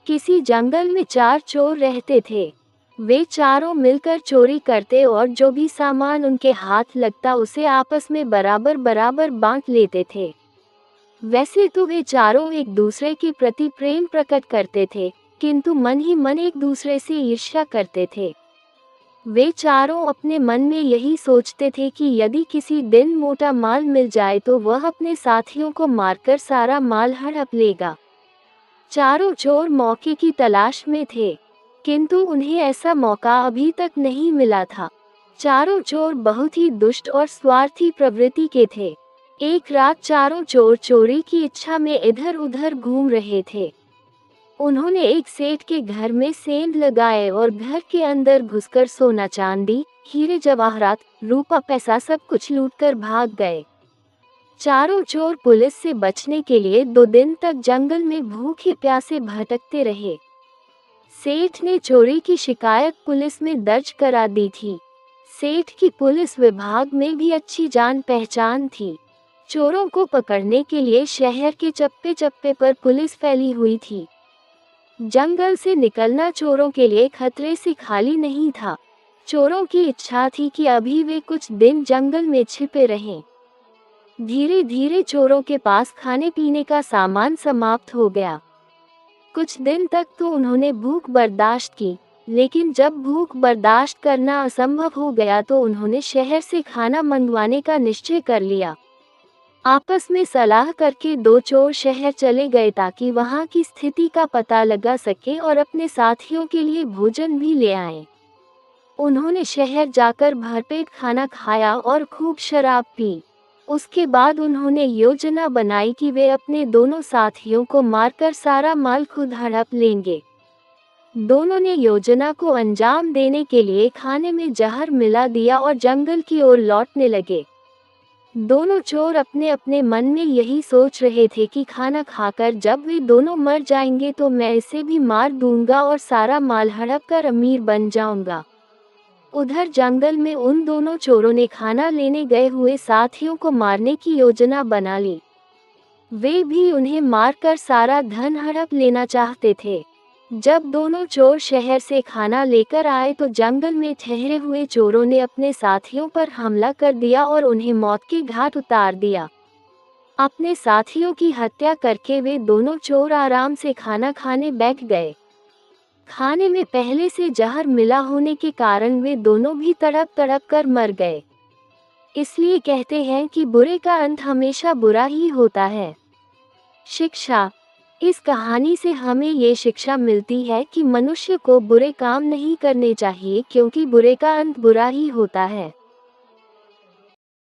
किसी जंगल में 4 चोर रहते थे। वे चारों मिलकर चोरी करते और जो भी सामान उनके हाथ लगता उसे आपस में बराबर बराबर बांट लेते थे। वैसे तो वे चारों एक दूसरे के प्रति प्रेम प्रकट करते थे, किंतु मन ही मन एक दूसरे से ईर्ष्या करते थे। वे चारों अपने मन में यही सोचते थे कि यदि किसी दिन मोटा माल मिल जाए तो वह अपने साथियों को मारकर सारा माल हड़प लेगा। चारों चोर मौके की तलाश में थे, किंतु उन्हें ऐसा मौका अभी तक नहीं मिला था। चारों चोर बहुत ही दुष्ट और स्वार्थी प्रवृत्ति के थे। एक रात चारों चोर चोरी की इच्छा में इधर उधर घूम रहे थे। उन्होंने एक सेठ के घर में सेंध लगाए और घर के अंदर घुसकर सोना चांदी, हीरे जवाहरात, रूपा पैसा सब कुछ लूटकर भाग गए। चारों चोर पुलिस से बचने के लिए 2 दिन तक जंगल में भूखे प्यासे भटकते रहे। सेठ ने चोरी की शिकायत पुलिस में दर्ज करा दी थी। सेठ की पुलिस विभाग में भी अच्छी जान पहचान थी। चोरों को पकड़ने के लिए शहर के चप्पे चप्पे पर पुलिस फैली हुई थी। जंगल से निकलना चोरों के लिए खतरे से खाली नहीं था। चोरों की इच्छा थी कि अभी वे कुछ दिन जंगल में छिपे रहें। धीरे धीरे चोरों के पास खाने पीने का सामान समाप्त हो गया। कुछ दिन तक तो उन्होंने भूख बर्दाश्त की, लेकिन जब भूख बर्दाश्त करना असंभव हो गया तो उन्होंने शहर से खाना मंगवाने का निश्चय कर लिया। आपस में सलाह करके 2 चोर शहर चले गए ताकि वहां की स्थिति का पता लगा सके और अपने साथियों के लिए भोजन भी ले आएं। उन्होंने शहर जाकर भरपेट खाना खाया और खूब शराब पी। उसके बाद उन्होंने योजना बनाई कि वे अपने दोनों साथियों को मारकर सारा माल खुद हड़प लेंगे। दोनों ने योजना को अंजाम देने के लिए खाने में जहर मिला दिया और जंगल की ओर लौटने लगे। दोनों चोर अपने अपने मन में यही सोच रहे थे कि खाना खाकर जब वे दोनों मर जाएंगे तो मैं इसे भी मार दूंगा और सारा माल हड़प कर अमीर बन जाऊंगा। उधर जंगल में उन दोनों चोरों ने खाना लेने गए हुए साथियों को मारने की योजना बना ली। वे भी उन्हें मारकर सारा धन हड़प लेना चाहते थे। जब दोनों चोर शहर से खाना लेकर आए तो जंगल में ठहरे हुए चोरों ने अपने साथियों पर हमला कर दिया और उन्हें मौत के घाट उतार दिया। अपने साथियों की हत्या करके वे दोनों चोर आराम से खाना खाने बैठ गए। खाने में पहले से जहर मिला होने के कारण वे दोनों भी तड़प तड़प कर मर गए। इसलिए कहते हैं कि बुरे का अंत हमेशा बुरा ही होता है। शिक्षा। इस कहानी से हमें ये शिक्षा मिलती है कि मनुष्य को बुरे काम नहीं करने चाहिए, क्योंकि बुरे का अंत बुरा ही होता है।